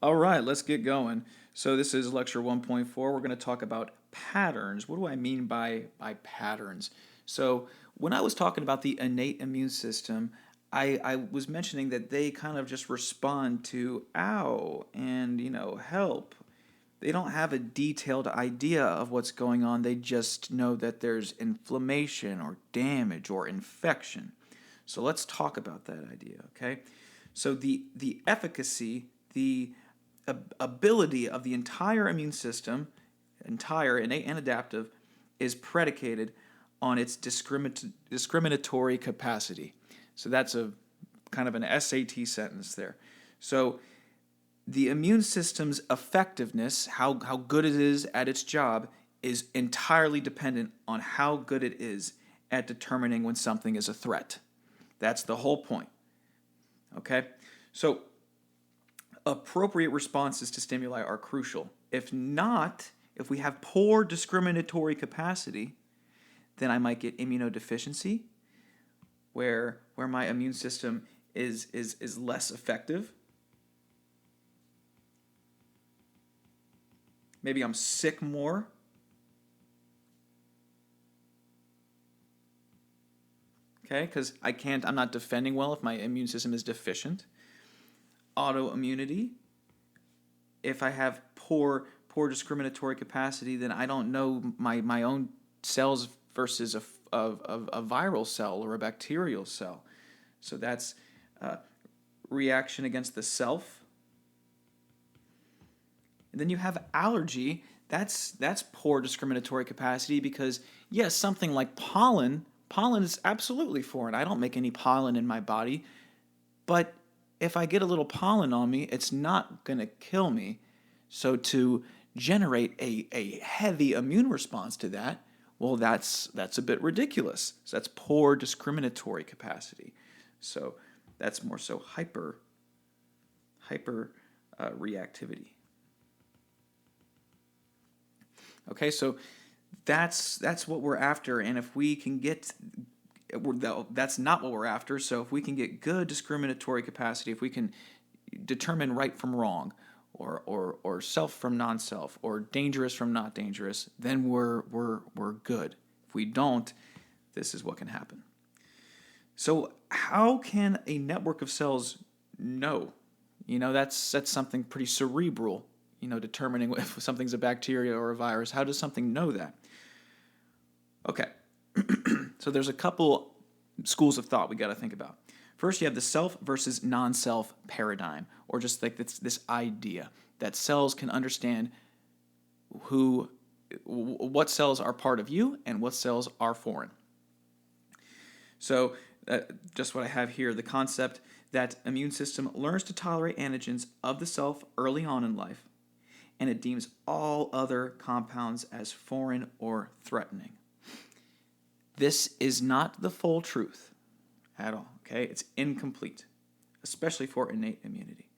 All right, let's get going. So this is lecture 1.4. We're going to talk about patterns. What do I mean by patterns? So when I was talking about the innate immune system, I was mentioning that they kind of just respond to ow and, help. They don't have a detailed idea of what's going on. They just know that there's inflammation or damage or infection. So let's talk about that idea, okay? So the efficacy, the ability of the entire immune system, entire innate and adaptive, is predicated on its discriminatory capacity. So that's a kind of an SAT sentence there. So the immune system's effectiveness, how good it is at its job, is entirely dependent on how good it is at determining when something is a threat. That's the whole point. Okay? So appropriate responses to stimuli are crucial. If not, if we have poor discriminatory capacity, then I might get immunodeficiency, where my immune system is less effective. Maybe I'm sick more. Okay, because I'm not defending well if my immune system is deficient. Autoimmunity. If I have poor discriminatory capacity, then I don't know my own cells versus a viral cell or a bacterial cell. So that's reaction against the self. And then you have allergy. That's poor discriminatory capacity because, yes, something like pollen is absolutely foreign. I don't make any pollen in my body, but if I get a little pollen on me, it's not going to kill me. So to generate a heavy immune response to that, well, that's a bit ridiculous. So that's poor discriminatory capacity. So that's more so hyper reactivity. Okay, so that's what we're after, and if we can get that's not what we're after. So if we can get good discriminatory capacity, if we can determine right from wrong, or self from non-self, or dangerous from not dangerous, then we're good. If we don't, this is what can happen. So how can a network of cells know? That's something pretty cerebral. Determining if something's a bacteria or a virus. How does something know that? Okay. So there's a couple schools of thought we got to think about. First, you have the self versus non-self paradigm, or just like this idea that cells can understand what cells are part of you and what cells are foreign. So just what I have here, the concept that immune system learns to tolerate antigens of the self early on in life, and it deems all other compounds as foreign or threatening. This is not the full truth at all, okay? It's incomplete, especially for innate immunity,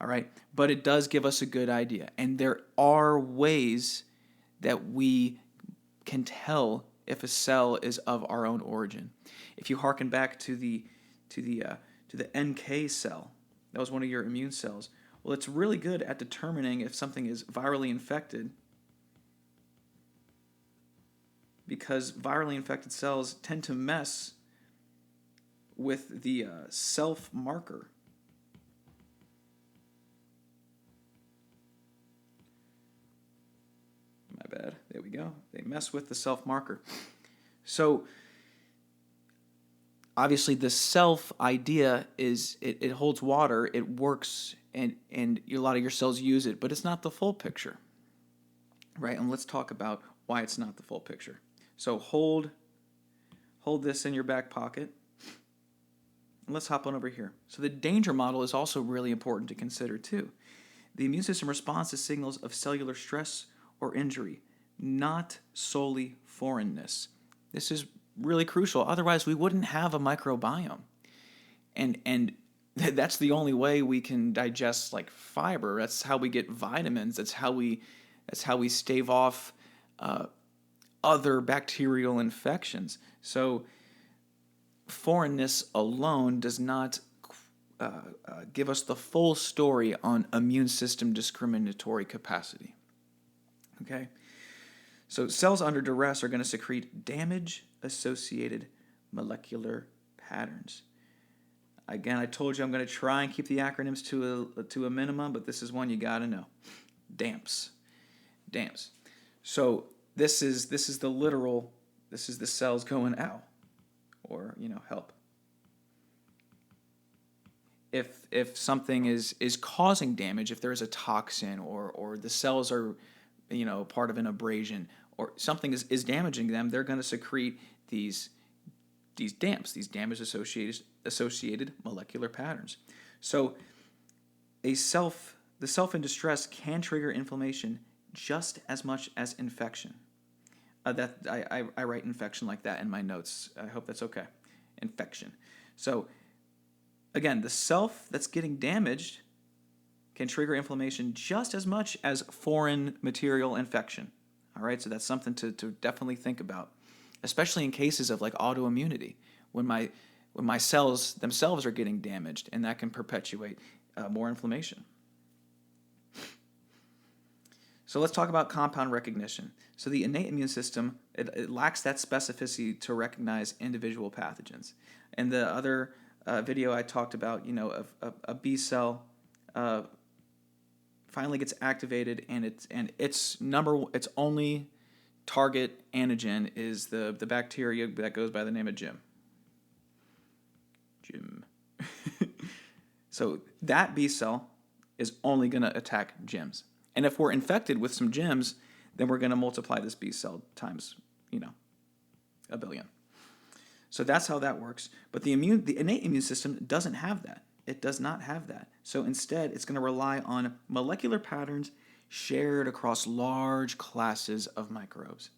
all right? But it does give us a good idea, and there are ways that we can tell if a cell is of our own origin. If you hearken back to the NK cell, that was one of your immune cells. Well, it's really good at determining if something is virally infected, because virally infected cells tend to mess with the self marker. My bad. There we go. They mess with the self marker. So obviously the self idea is it holds water, it works, and a lot of your cells use it, but it's not the full picture, right? And let's talk about why it's not the full picture. So hold this in your back pocket. And let's hop on over here. So the danger model is also really important to consider too. The immune system responds to signals of cellular stress or injury, not solely foreignness. This is really crucial. Otherwise, we wouldn't have a microbiome. And that's the only way we can digest like fiber. That's how we get vitamins. That's how we stave off other bacterial infections. So foreignness alone does not give us the full story on immune system discriminatory capacity. Okay? So cells under duress are going to secrete damage-associated molecular patterns. Again, I told you I'm going to try and keep the acronyms to a minimum, but this is one you got to know. DAMPs. DAMPs. So this is the cells going ow, or help. If something is causing damage, if there is a toxin or the cells are part of an abrasion or something is damaging them, they're going to secrete these DAMPs, these damage associated molecular patterns. So the self in distress can trigger inflammation just as much as infection. That I write infection like that in my notes. I hope that's okay. Infection. So again, the self that's getting damaged can trigger inflammation just as much as foreign material infection. All right, so that's something to definitely think about, especially in cases of like autoimmunity, when my cells themselves are getting damaged, and that can perpetuate more inflammation. So let's talk about compound recognition. So the innate immune system, it lacks that specificity to recognize individual pathogens. And the other video I talked about, a B cell finally gets activated, and its only target antigen is the bacteria that goes by the name of Jim. So that B cell is only going to attack Jims. And if we're infected with some Jims, then we're going to multiply this B cell times, a billion. So that's how that works. But the innate immune system doesn't have that. It does not have that. So instead, it's going to rely on molecular patterns shared across large classes of microbes.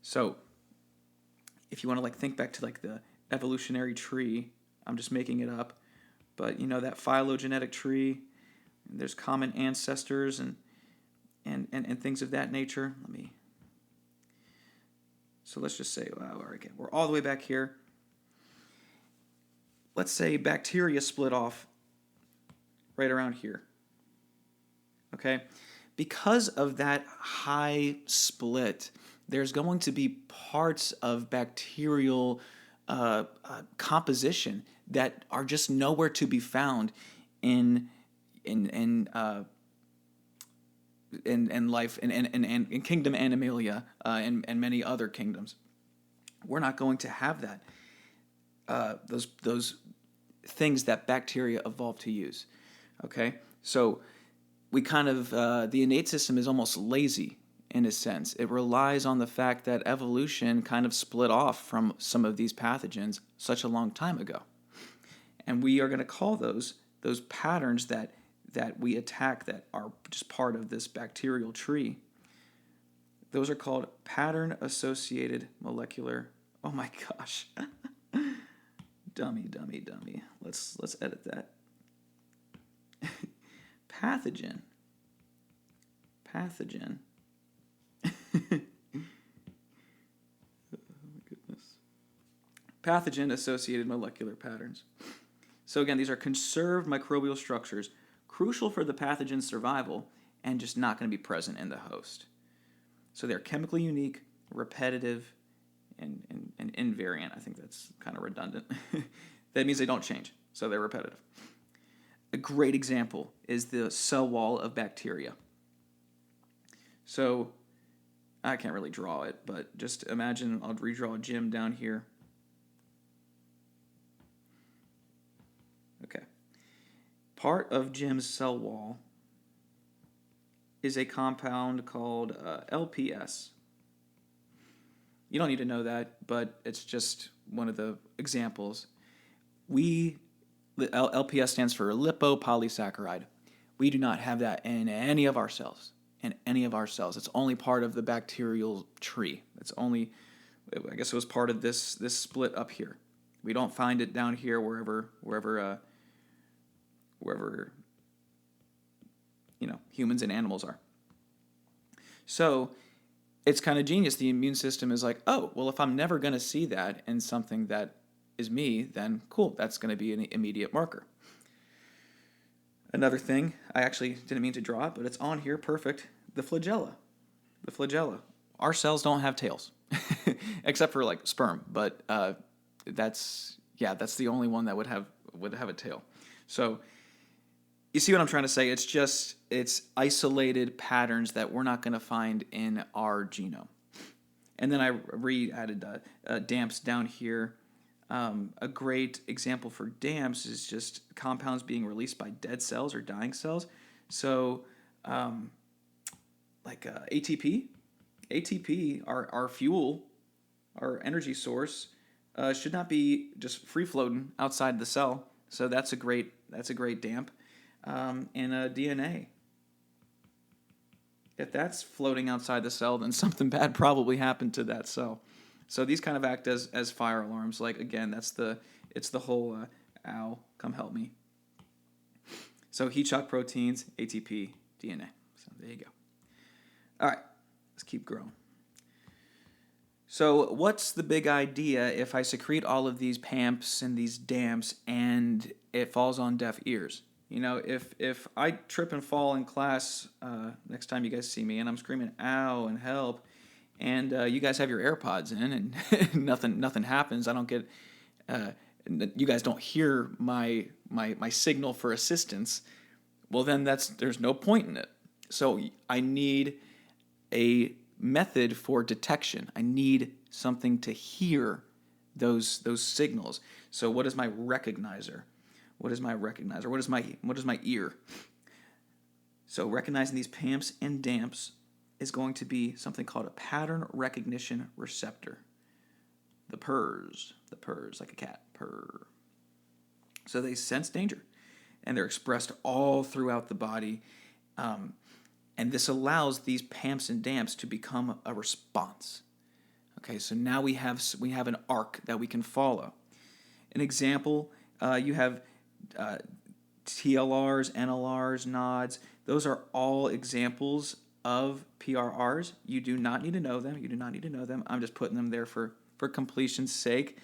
So if you want to think back to the evolutionary tree, I'm just making it up, but that phylogenetic tree, there's common ancestors and things of that nature. So let's just say, we're all the way back here. Let's say bacteria split off right around here. Okay? Because of that high split, there's going to be parts of bacterial composition that are just nowhere to be found in life in kingdom Animalia and many other kingdoms. We're not going to have that. Those things that bacteria evolved to use. Okay, so we kind of the innate system is almost lazy in a sense. It relies on the fact that evolution kind of split off from some of these pathogens such a long time ago, and we are going to call those patterns that we attack that are just part of this bacterial tree. Those are called pattern-associated molecular. Oh my gosh. Dummy. Let's edit that. Pathogen. Oh my goodness. Pathogen-associated molecular patterns. So again, these are conserved microbial structures crucial for the pathogen's survival and just not going to be present in the host. So they're chemically unique, repetitive, and invariant. I think that's kind of redundant. That means they don't change, so they're repetitive. A great example is the cell wall of bacteria. So I can't really draw it, but just imagine I'll redraw Jim down here. Okay. Part of Jim's cell wall is a compound called LPS. You don't need to know that, but it's just one of the examples. LPS stands for lipopolysaccharide. We do not have that in any of our cells. It's only part of the bacterial tree. I guess it was part of this split up here. We don't find it down here wherever humans and animals are. So it's kind of genius. The immune system is like, oh, well, if I'm never going to see that in something that is me, then cool, that's going to be an immediate marker. Another thing, I actually didn't mean to draw it, but it's on here, perfect. The flagella. The flagella. Our cells don't have tails, except for like sperm, but that's the only one that would have a tail. So you see what I'm trying to say? It's isolated patterns that we're not going to find in our genome. And then I added damps down here. A great example for damps is just compounds being released by dead cells or dying cells. So, ATP, our fuel, our energy source, should not be just free floating outside the cell. So that's a great damp. And DNA. If that's floating outside the cell, then something bad probably happened to that cell. So these kind of act as fire alarms. Like again, it's the whole ow, come help me. So heat shock proteins, ATP, DNA. So there you go. All right, let's keep growing. So what's the big idea if I secrete all of these PAMPs and these DAMPs and it falls on deaf ears? You know, if I trip and fall in class next time you guys see me and I'm screaming "ow" and "help," and you guys have your AirPods in and nothing happens, I don't get you guys don't hear my signal for assistance. Well, then there's no point in it. So I need a method for detection. I need something to hear those signals. So what is my recognizer? What is my recognizer? What is my ear? So recognizing these PAMPs and DAMPs is going to be something called a pattern recognition receptor. The purrs, like a cat, purr. So they sense danger, and they're expressed all throughout the body, and this allows these PAMPs and DAMPs to become a response. Okay, so now we have an arc that we can follow. An example, you have TLRs, NLRs, nods. Those are all examples of PRRs. You do not need to know them. I'm just putting them there for completion's sake.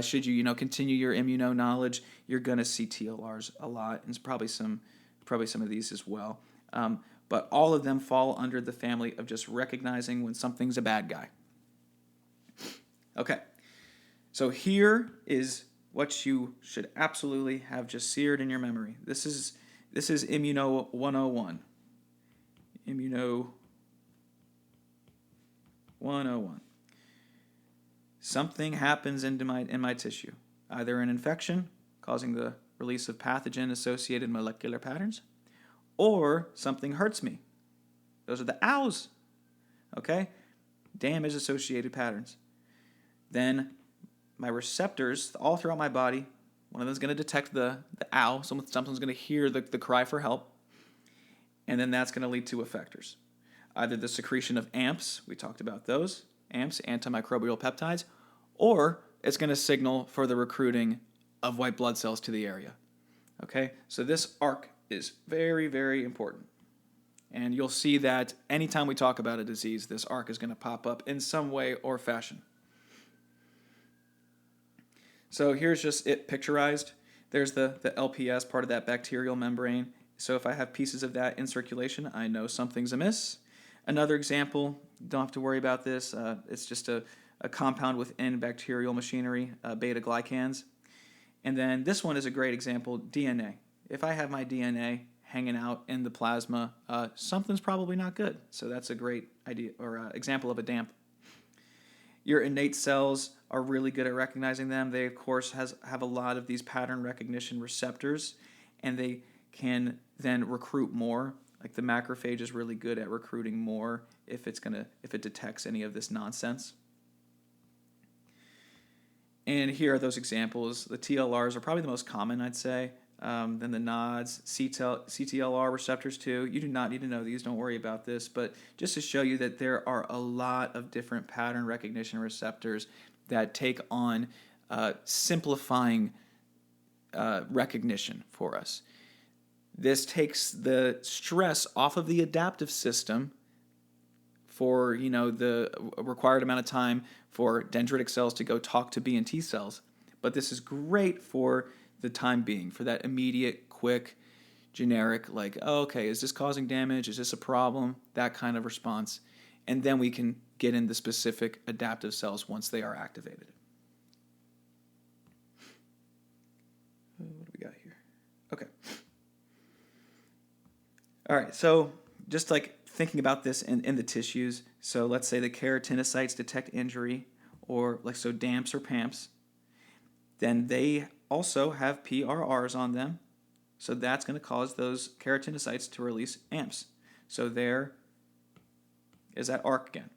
Should you continue your immuno knowledge, you're gonna see TLRs a lot, and probably some of these as well. But all of them fall under the family of just recognizing when something's a bad guy. Okay, so here is what you should absolutely have just seared in your memory. This is Immuno 101. Immuno 101. Something happens in my tissue, either an infection causing the release of pathogen-associated molecular patterns, or something hurts me. Those are the ows. Okay? Damage-associated patterns. Then my receptors all throughout my body, one of them is going to detect the ow, something's going to hear the cry for help, and then that's going to lead to effectors. Either the secretion of AMPs, we talked about those, AMPs, antimicrobial peptides, or it's going to signal for the recruiting of white blood cells to the area. Okay, so this arc is very, very important. And you'll see that anytime we talk about a disease, this arc is going to pop up in some way or fashion. So here's just it picturized. There's the LPS, part of that bacterial membrane. So if I have pieces of that in circulation, I know something's amiss. Another example, don't have to worry about this. It's just a compound within bacterial machinery, beta-glycans. And then this one is a great example, DNA. If I have my DNA hanging out in the plasma, something's probably not good. So that's a great idea or example of a DAMP. Your innate cells are really good at recognizing them. They, of course, have a lot of these pattern recognition receptors, and they can then recruit more. Like the macrophage is really good at recruiting more if it detects any of this nonsense. And here are those examples. The TLRs are probably the most common, I'd say. Then the nods, CTLR receptors too. You do not need to know these, don't worry about this, but just to show you that there are a lot of different pattern recognition receptors that take on simplifying recognition for us. This takes the stress off of the adaptive system for the required amount of time for dendritic cells to go talk to B and T cells. But this is great for the time being, for that immediate, quick generic, like, oh, okay, is this causing damage? Is this a problem? That kind of response. And then we can get into specific adaptive cells once they are activated. What do we got here? Okay. All right, so just like thinking about this in the tissues, so let's say the keratinocytes detect injury, or like so DAMPs or PAMPs, then they also have PRRs on them, so that's going to cause those keratinocytes to release AMPs. So there is that arc again.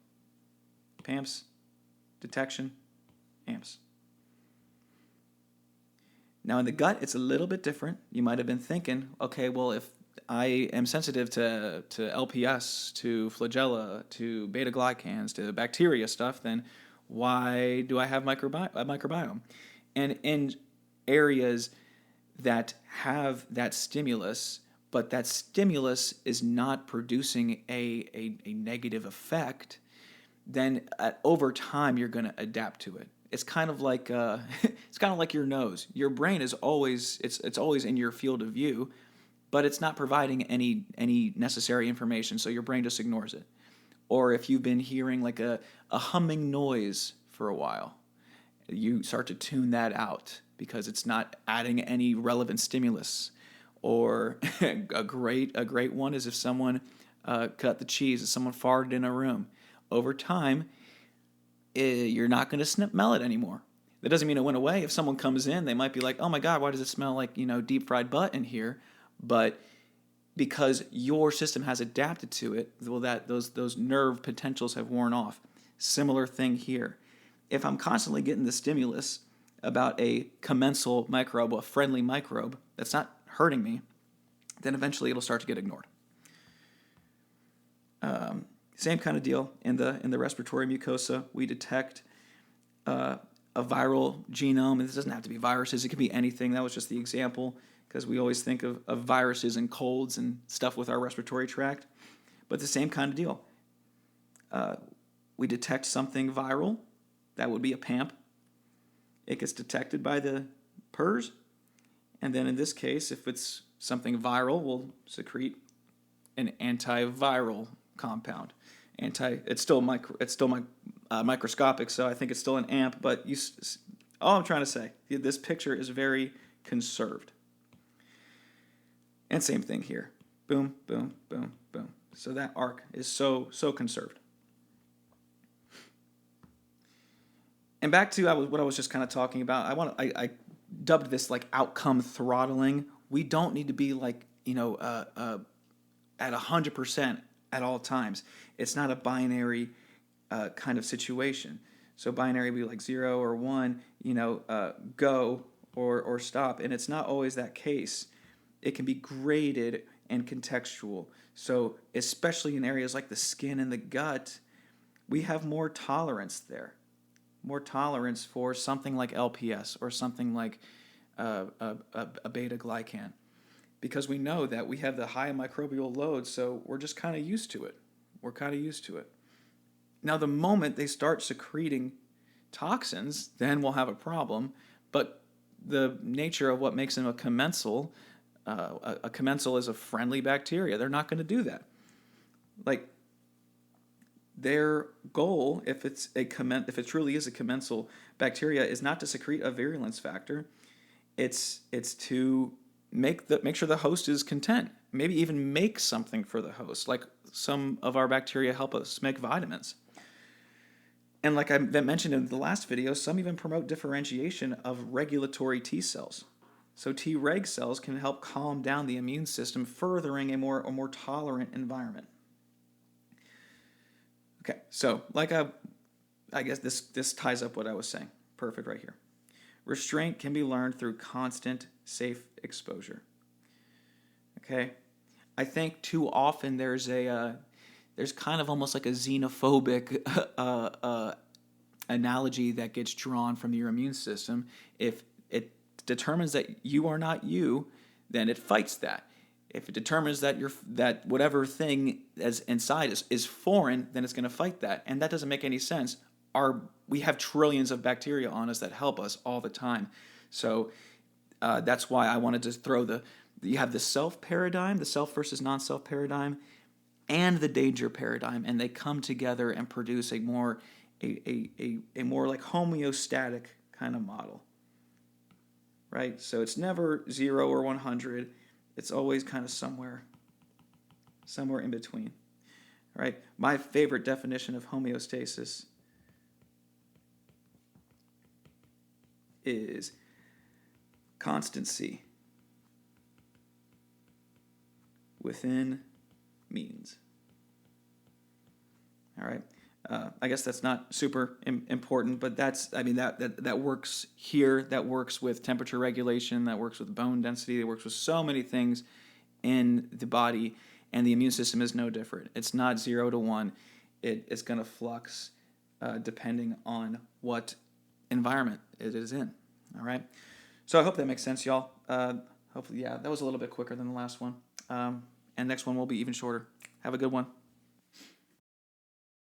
PAMPs, detection, AMPs. Now in the gut, it's a little bit different. You might have been thinking, okay, well, if I am sensitive to LPS, to flagella, to beta-glycans, to bacteria stuff, then why do I have a microbiome? And in areas that have that stimulus, but that stimulus is not producing a negative effect, then over time you're going to adapt to it. It's kind of like it's kind of like your nose. Your brain is always it's always in your field of view, but it's not providing any necessary information, so your brain just ignores it. Or if you've been hearing like a humming noise for a while, you start to tune that out because it's not adding any relevant stimulus. Or a great one is if someone cut the cheese, if someone farted in a room. Over time, you're not going to smell it anymore. That doesn't mean it went away. If someone comes in, they might be like, "Oh my God, why does it smell like deep fried butt in here?" But because your system has adapted to it, well, those nerve potentials have worn off. Similar thing here. If I'm constantly getting the stimulus about a commensal microbe, a friendly microbe that's not hurting me, then eventually it'll start to get ignored. Same kind of deal in the respiratory mucosa. We detect a viral genome, and this doesn't have to be viruses. It could be anything. That was just the example because we always think of viruses and colds and stuff with our respiratory tract. But the same kind of deal. We detect something viral. That would be a PAMP. It gets detected by the PERS. And then in this case, if it's something viral, we'll secrete an antiviral compound. It's still microscopic, so I think it's still an AMP. But all I'm trying to say, this picture is very conserved. And same thing here. Boom, boom, boom, boom. So that arc is so conserved. And back to what I was just kind of talking about. I dubbed this like outcome throttling. We don't need to be like at 100% at all times. It's not a binary kind of situation. So binary would be like 0 or 1, go or stop. And it's not always that case. It can be graded and contextual. So especially in areas like the skin and the gut, we have more tolerance there. More tolerance for something like LPS or something like a beta-glycan. Because we know that we have the high microbial load, so we're just kind of used to it. Now, the moment they start secreting toxins, then we'll have a problem. But the nature of what makes them a commensal is a friendly bacteria. They're not going to do that. Like, their goal, if it truly is a commensal bacteria, is not to secrete a virulence factor. It's to make sure the host is content. Maybe even make something for the host. Like some of our bacteria help us make vitamins. And like I mentioned in the last video, some even promote differentiation of regulatory T cells. So Treg cells can help calm down the immune system, furthering a more tolerant environment. Okay, so I guess this ties up what I was saying. Perfect right here. Restraint can be learned through constant, safe exposure. Okay, I think too often there's kind of almost like a xenophobic analogy that gets drawn from your immune system. If it determines that you are not you, then it fights that. If it determines that whatever thing as inside is foreign, then it's going to fight that, and that doesn't make any sense. We have trillions of bacteria on us that help us all the time, so that's why I wanted to throw the you have the self paradigm, the self versus non-self paradigm, and the danger paradigm, and they come together and produce a more like homeostatic kind of model, right? So it's never 0 or 100. It's always kind of somewhere in between, right? My favorite definition of homeostasis is constancy within means. All right. I guess that's not super important, but that works here. That works with temperature regulation. That works with bone density. It works with so many things in the body, and the immune system is no different. It's not 0 to 1. It's going to flux depending on what environment it is in. All right. So I hope that makes sense, y'all. Hopefully, yeah, that was a little bit quicker than the last one. And next one will be even shorter. Have a good one.